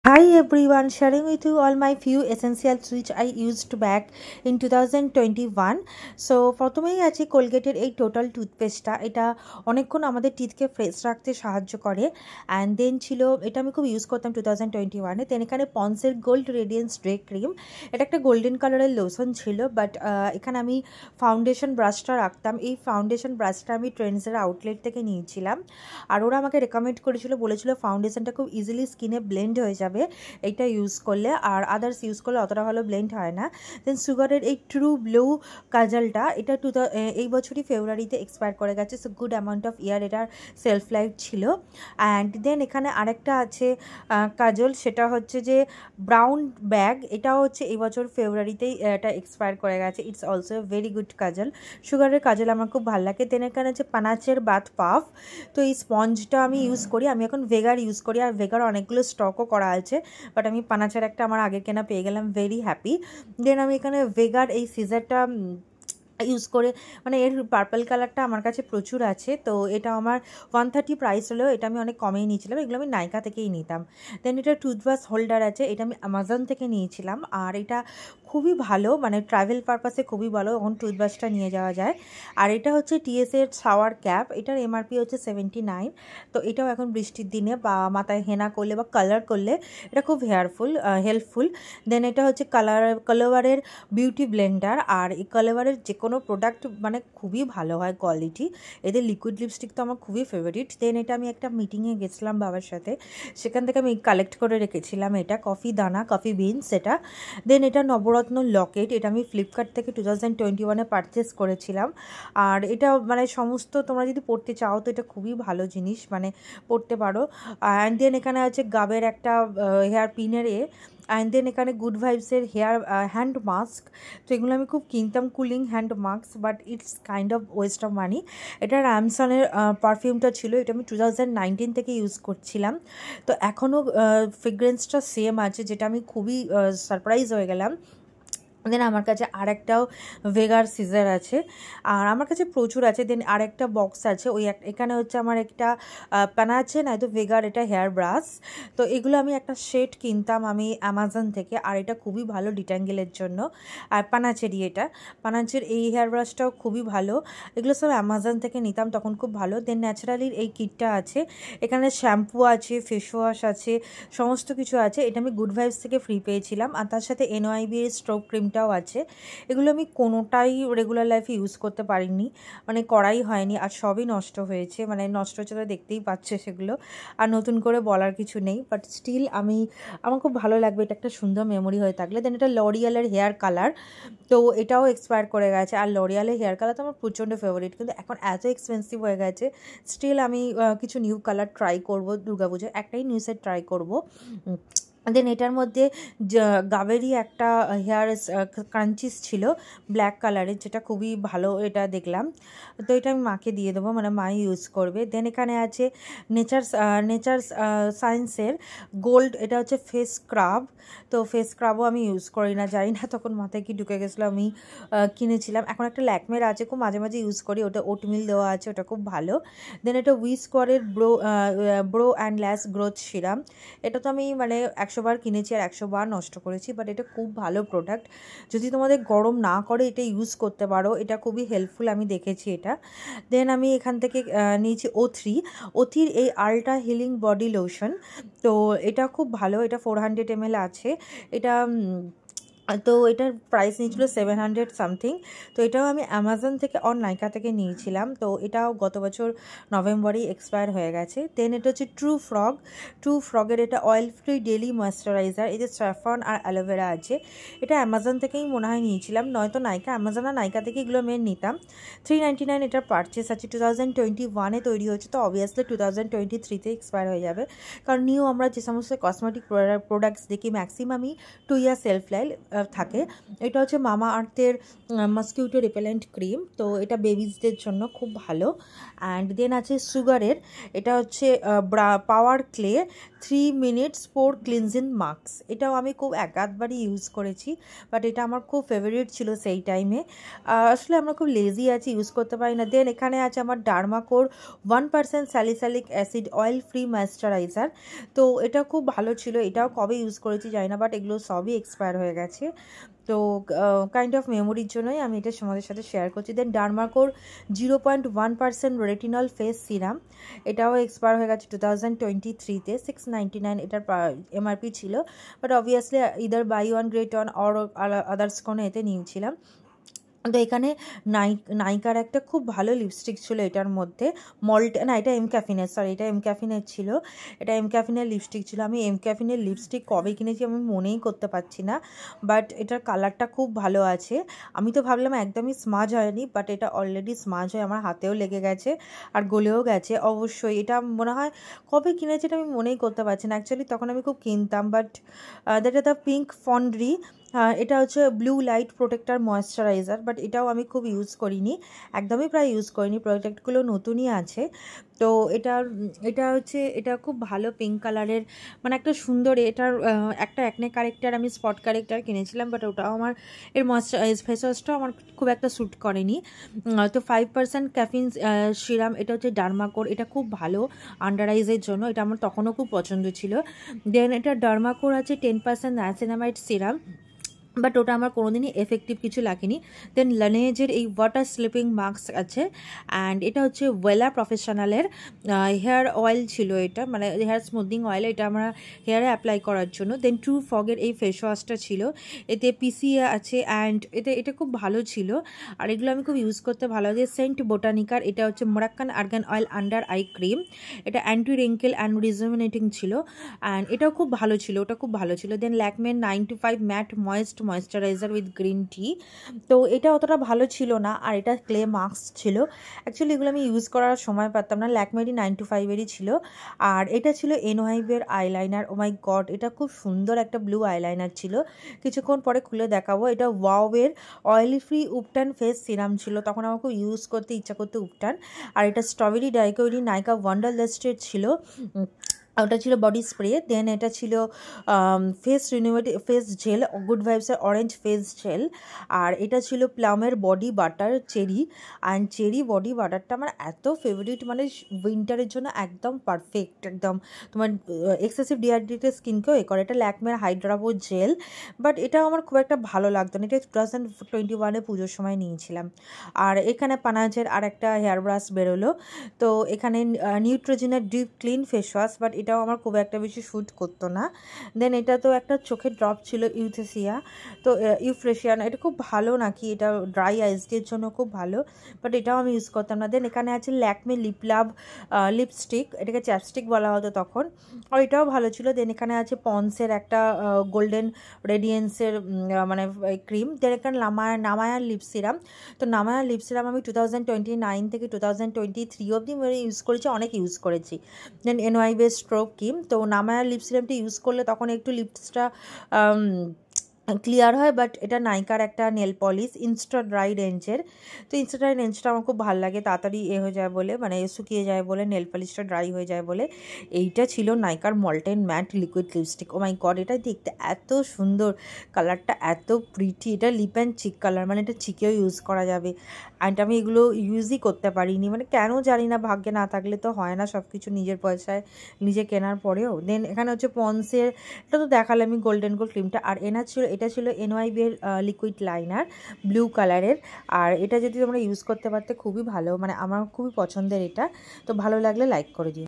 Hi everyone, sharing with you all my few essentials which I used back in 2021. So প্রথমেই আছে কোলগেটের এই total টুথপেস্টটা। এটা অনেকক্ষণ আমাদের টিথকে ফ্রেশ রাখতে সাহায্য করে। অ্যান্ড দেন ছিল এটা আমি খুব ইউজ করতাম 2021-এ। দেন এখানে পন্সের গোল্ড রেডিয়েন্স ডে ক্রিম, এটা একটা গোল্ডেন কালারের লোশন ছিল। বাট এখানে আমি ফাউন্ডেশন ব্রাশটা রাখতাম। এই ফাউন্ডেশন ব্রাশটা আমি ট্রেন্ডসের আউটলেট থেকে নিয়েছিলাম। আর ওরা আমাকে রেকমেন্ড করেছিল, বলেছিল ফাউন্ডেশনটা খুব ইজিলি স্কিনে ব্লেন্ড হয়ে যাবে এইটা ইউজ করলে, আর আদার্স ইউজ করলে অতটা ভালো ব্লেন্ড হয় না। দেন সুগারের এই ট্রু ব্লু কাজলটা, এটা এই বছরই ফেব্রুয়ারিতে এক্সপায়ার করে গেছে। সো গুড অ্যামাউন্ট অফ ইয়ার এটার সেলফ লাইফ ছিল। অ্যান্ড দেন এখানে আরেকটা আছে কাজল, সেটা হচ্ছে যে ব্রাউন ব্যাগ, এটাও হচ্ছে এই বছর ফেব্রুয়ারিতেই এটা এক্সপায়ার করে গেছে। ইটস অলসো ভেরি গুড কাজল। সুগারের কাজল আমার খুব ভালো লাগে। দেন এখানে আছে পানাচের বাথ পাফ। তো এই স্পঞ্জটা আমি ইউজ করি, আমি এখন ভেগার ইউজ করি, আর ভেগার অনেকগুলো স্টকও করা আছে। বাট আমি পানাচার একটা আমার আগের কেনা পেয়ে গেলাম, ভেরি হ্যাপি। দেন আমি এখানে ভেগার এই সিজারটা ইউজ করে, মানে এর পার্পল কালারটা আমার কাছে প্রচুর আছে। তো এটা আমার 130 প্রাইস হলেও এটা আমি অনেক কমেই নিয়েছিলাম, এগুলো আমি নাইকা থেকেই নিতাম। দেন এটা টুথব্রাশ হোল্ডার আছে, এটা আমি অ্যামাজন থেকে নিয়েছিলাম। আর এটা খুবই ভালো, মানে ট্রাভেল পারপাসে খুবই ভালো, এখন টুথব্রাশটা নিয়ে যাওয়া যায়। আর এটা হচ্ছে টিএসের শাওয়ার ক্যাপ, এটার এমআরপি হচ্ছে 79। তো এটাও এখন বৃষ্টির দিনে বা মাথায় হেনা করলে বা কালার করলে এটা খুব হেল্পফুল। দেন এটা হচ্ছে কালারের বিউটি ব্লেন্ডার। আর এই কালারের যে কোনো প্রোডাক্ট মানে খুবই ভালো হয় কোয়ালিটি। এদের লিকুইড লিপস্টিক তো আমার খুবই ফেভারিট। দেন এটা আমি একটা মিটিংয়ে গেছিলাম বাবার সাথে, সেখান থেকে আমি কালেক্ট করে রেখেছিলাম এটা কফি বিনস এটা। দেন এটা নবরত্ন লকেট, এটা আমি ফ্লিপকার্ট থেকে 2021-এ পারচেস করেছিলাম। আর এটা মানে সমস্ত তোমরা যদি পড়তে চাও তো এটা খুবই ভালো জিনিস, মানে পড়তে পারো। অ্যান্ড দেন এখানে আছে গাবের একটা হেয়ার পিনের অ্যান্ড দেন এখানে গুড ভাইবসের হ্যান্ড মাস্ক। তো এগুলো আমি খুব কিনতাম, cooling hand mask, but it's kind of West of money. এটা র্যামসনের পারফিউমটা ছিল, এটা আমি 2019 থেকে ইউজ করছিলাম। তো এখনও ফ্রেগ্রেন্সটা সেম আছে, যেটা আমি খুবই সারপ্রাইজ হয়ে গেলাম। দেন আমার কাছে আরেকটাও ভেগার সিজার আছে, আর আমার কাছে প্রচুর আছে। দেন আরেকটা বক্স আছে, ওই এখানে হচ্ছে আমার একটা পানাচে নয়তো ভেগার এটা হেয়ার ব্রাশ। তো এগুলো আমি একটা সেট কিনতাম আমি অ্যামাজন থেকে, আর এটা খুবই ভালো ডিট্যাঙ্গেলের জন্য। আর পানাচের এই হেয়ার ব্রাশটাও খুবই ভালো। এগুলো সব অ্যামাজন থেকে নিতাম, তখন খুব ভালো। দেন ন্যাচারালির এই কিটটা আছে, এখানে শ্যাম্পু আছে, ফেস ওয়াশ আছে, সমস্ত কিছু আছে। এটা আমি গুড ভাইবস থেকে ফ্রি পেয়েছিলাম। আর তার সাথে এনওয়াইবি এর স্ট্রোক ক্রিমটাও আছে। এগুলো আমি কোনোটাই রেগুলার লাইফে ইউজ করতে পারিনি, মানে করাই হয়নি, আর সবই নষ্ট হয়েছে। মানে নষ্ট হচ্ছে তো দেখতেই পাচ্ছে সেগুলো, আর নতুন করে বলার কিছু নেই। বাট স্টিল আমার খুব ভালো লাগবে, এটা একটা সুন্দর মেমোরি হয়ে থাকলে। দেন এটা লরিয়ালের হেয়ার কালার, তো এটাও এক্সপায়ার করে গেছে। আর লরিয়ালের হেয়ার কালার তো আমার প্রচণ্ড ফেভারিট, কিন্তু এখন এত এক্সপেন্সিভ হয়ে গেছে। স্টিল আমি কিছু নিউ কালার ট্রাই করবো, দুর্গাপুজোয় একটাই নিউ সেট ট্রাই করবো। দেন এটার মধ্যে গাবেরই একটা হেয়ার ক্রাঞ্চিস ছিল ব্ল্যাক কালারের, যেটা খুবই ভালো এটা দেখলাম। তো এটা আমি মাকে দিয়ে দেবো, মানে মাই ইউজ করবে। দেন এখানে আছে নেচার সায়েন্সের গোল্ড, এটা হচ্ছে ফেস স্ক্রাব। তো ফেস স্ক্রাবও আমি ইউজ করি না, জানি না তখন মাথায় কি ঢুকে গেছিলো, আমি কিনেছিলাম। এখন একটা ল্যাকমের আছে, খুব মাঝে মাঝে ইউজ করি, ওটা ওটমিল দেওয়া আছে, ওটা খুব ভালো। দেন এটা উইস্কোয়ারের ব্রো অ্যান্ড ল্যাশ গ্রোথ সিরাম। এটা তো আমি মানে 100 বার কিনেছি আর 100 বার নষ্ট করেছি, বাট এটা খুব ভালো প্রোডাক্ট। যদি তোমাদের গরম না করে এটা ইউজ করতে পারো, এটা খুবই হেল্পফুল, আমি দেখেছি এটা। দেন আমি এখান থেকে নিয়েছি ওথির এই আল্ট্রা হিলিং বডি লোশন। তো এটা খুব ভালো, এটা 400 ml আছে। এটা তো এটার প্রাইস নিয়েছিল 700 সামথিং। তো এটাও আমি অ্যামাজন থেকে নাইকা থেকে নিয়েছিলাম। তো এটাও গত বছর নভেম্বরেই এক্সপায়ার হয়ে গেছে। দেন এটা হচ্ছে ট্রু ফ্রগের এটা অয়েল ফ্রি ডেলি ময়েশ্চারাইজার, এতে স্যাফরন আর অ্যালোভেরা আছে। এটা অ্যামাজন থেকেই মনে হয় নিয়েছিলাম, নয়তো নাইকা। অ্যামাজন আর নাইকা থেকে এগুলো মেন নিতাম। 399 এটার পারচেস আছে, 2021-এ তৈরি হয়েছে, তো অবভিয়াসলি 2023-তে এক্সপায়ার হয়ে যাবে। কারণ আমরা যে সমস্ত কসমেটিক প্রোডাক্টস দেখি ম্যাক্সিমামই 2 ইয়ার থাকে। এটা হচ্ছে মামা আর্থের মসকিউটো রিপেলেন্ট ক্রিম, তো এটা বেবিজদের জন্য খুব ভালো। অ্যান্ড দেন আছে সুগারের, এটা হচ্ছে power clay 3 minutes pore cleansing mask. এটাও আমি খুব একাধবারই ইউজ করেছি, বাট এটা আমার খুব ফেভারিট ছিল সেই টাইমে। আসলে আমরা খুব লেজি আছি, ইউজ করতে পারি না। দেন এখানে আছে আমার ডার্মাকোর 1% salicylic acid oil free moisturiser, তো এটা খুব ভালো ছিল। এটাও কবে ইউজ করেছি জানি না, বাট এগুলো সবই এক্সপায়ার হয়ে গেছে। তো কাইন্ড অফ মেমোরির জন্যই আমি এটা তোমাদের সাথে শেয়ার করছি। দেন ডার্মাকোর 0.1% রেটিনল ফেস সিরাম, এটাও এক্সপায়ার হয়ে গেছে 2023-তে। 699 এটার এমআরপি ছিল, but obviously either buy one get one or others কোনো এতে নিয়েছিলাম। তো এখানে নাইকার একটা খুব ভালো লিপস্টিক ছিল এটার মধ্যে, না এটা এম ক্যাফিনের, সরি এটা এম ক্যাফিনের ছিল। এটা এম ক্যাফিনের লিপস্টিক ছিল। আমি এম ক্যাফিনের লিপস্টিক কবে কিনেছি আমি মনেই করতে পারছি না, বাট এটার কালারটা খুব ভালো আছে। আমি তো ভাবলাম একদমই স্মাজ হয়নি, বাট এটা অলরেডি স্মাজ হয়ে আমার হাতেও লেগে গেছে আর গলেও গেছে। অবশ্যই এটা মনে হয় কবে কিনেছি এটা আমি মনেই করতে পারছি না। অ্যাকচুয়ালি তখন আমি খুব কিনতাম, but that is the pink foundry. এটা হচ্ছে blue light protector moisturizer, but এটাও আমি খুব ইউজ করিনি, একদমই প্রায় ইউজ করিনি। প্রোডাক্টগুলো নতুনই আছে। তো এটা হচ্ছে এটা খুব ভালো পিঙ্ক কালারের, মানে একটা সুন্দর। এটার একটা অ্যাকনে কারেক্টার আমি স্পট কারেক্টার কিনেছিলাম, বাট ওটাও আমার এর ফেস ওয়াশটাও আমার খুব একটা স্যুট করেনি। তো 5% ক্যাফিন সিরাম, এটা হচ্ছে ডার্মাকোর, এটা খুব ভালো আন্ডার আইজের জন্য, এটা আমার তখনও খুব পছন্দ ছিল। দেন এটা ডার্মাকোর আছে 10% নায়াসিনামাইড সিরাম, বাট ওটা আমার কোনোদিনই এফেক্টিভ কিছু লাগেনি। দেন লানেজের এই ওয়াটার স্লিপিং মাস্ক আছে, অ্যান্ড এটা হচ্ছে ওয়েলা প্রফেশনালের হেয়ার অয়েল ছিল, এটা মানে হেয়ার স্মুথিং অয়েল, এটা আমরা হেয়ারে অ্যাপ্লাই করার জন্য। দেন ট্রু ফগের এই ফেস ওয়াশটা ছিল, এতে পিসিএ আছে, অ্যান্ড এটা খুব ভালো ছিল। আর এগুলো আমি খুব ইউজ করতে ভালো লাগে। সেন্ট বোটানিকার, এটা হচ্ছে Moroccan argan oil under eye cream, এটা অ্যান্টি রিঙ্কেল অ্যান্ড রিজুমিনেটিং ছিল, অ্যান্ড এটাও খুব ভালো ছিল, ওটা খুব ভালো ছিল। দেন ল্যাকমের 925 matte moisturiser with green tea, তো এটা অতটা ভালো ছিল না, আর এটা ক্লে মাস্ক ছিল। অ্যাকচুয়ালি এগুলো আমি ইউজ করার সময় পারতাম না। ল্যাকমেরই 925-এরই ছিল। আর এটা ছিল এনওয়াইভের আইলাইনার। ও মাই গড, এটা খুব সুন্দর একটা ব্লু আইলাইনার ছিল, কিছুক্ষণ পরে খুলে দেখাবো। এটা ওয়াওয়ের অয়েলি ফ্রি উপটান ফেস সিরাম ছিল, তখন আমার খুব ইউজ করতে ইচ্ছা করতে উপটান। আর এটা স্ট্রবেরি ডাইকোরি নাইকা ওয়ান্ডারলাস্টের ছিল, ওটা ছিল বডি স্প্রে। দেন এটা ছিল face renovative face gel, good ভাইবসের অরেঞ্জ ফেস জেল। আর এটা ছিল প্লামের body butter cherry, and cherry body বাটারটা আমার এত ফেভারিট, মানে উইন্টারের জন্য একদম পারফেক্ট, একদম তোমার এক্সেসিভ ডিহাইড্রেটেড স্কিনকেও এ করে। এটা ল্যাকমের হাইড্রাবো জেল, বাট এটাও আমার খুব একটা ভালো লাগতো না। এটা 2021-এ পুজোর সময় নিয়েছিলাম। আর এখানে পানাজের আর একটা হেয়ার ব্রাশ বেরোলো। তো এখানে নিউট্রোজেনের deep clean face wash, but এটাও আমার খুব একটা বেশি শ্যুট করতো না। দেন এটা তো একটা চোখের ড্রপ ছিল ইউথেসিয়া, তো ইউফ্রেশিয়ান, এটা খুব ভালো নাকি, এটা ড্রাই আইসদের জন্য খুব ভালো, বাট এটাও আমি ইউজ করতাম না। দেন এখানে আছে ল্যাকমে লিপ লাভ লিপস্টিক, এটাকে চ্যাপস্টিক বলা হতো তখন, আর এটাও ভালো ছিল। দেন এখানে আছে পন্সের একটা গোল্ডেন রেডিয়েন্সের মানে ক্রিম। দেন এখানে নামায়ার লিপ সিরাম, তো নামায়ার লিপ সিরাম আমি 2029 থেকে 2023 অবধি ইউজ করেছি, অনেক ইউজ করেছি। দেন এনওয়াইভের স্ট্রোক ক্রিম, তো নামায়ার লিপ সিরামটি ইউজ করলে তখন একটু লিপসটা ক্লিয়ার হয়, বাট এটা নাইকার একটা নেল পলিশ ইনস্টা ড্রাই রেঞ্জের, তো ইনস্টা ড্রাই রেঞ্জটা আমার খুব ভালো লাগে, তাড়াতাড়ি হয়ে যায় বলে, মানে শুকিয়ে যায় বলে, নেল পলিশটা ড্রাই হয়ে যায় বলে। এইটা ছিল নাইকার মল্টেন ম্যাট লিকুইড লিপস্টিক। ও মাই গড, এটা দেখতে এত সুন্দর, কালারটা এত প্রিটি, এটা লিপ অ্যান্ড চিক কালার, মানে এটা চিকেও ইউজ করা যাবে। অ্যান্ড আমি এগুলো ইউজই করতে পারিনি, মানে কেন জানি না, ভাগ্যে না থাকলে তো হয় না সব কিছু নিজের পয়সায় নিজে কেনার পরেও। দেন এখানে হচ্ছে পন্সের, এটা তো দেখালাম আমি গোল্ডেন গোল্ড ক্রিমটা। আর এটা ছিল এনওয়াইভের লিকুইড লাইনার ব্লু কালারের, আর এটা যদি তোমরা ইউজ করতে পারতে খুবই ভালো, মানে আমার খুবই পছন্দের এটা। তো ভালো লাগলে লাইক করে দিও।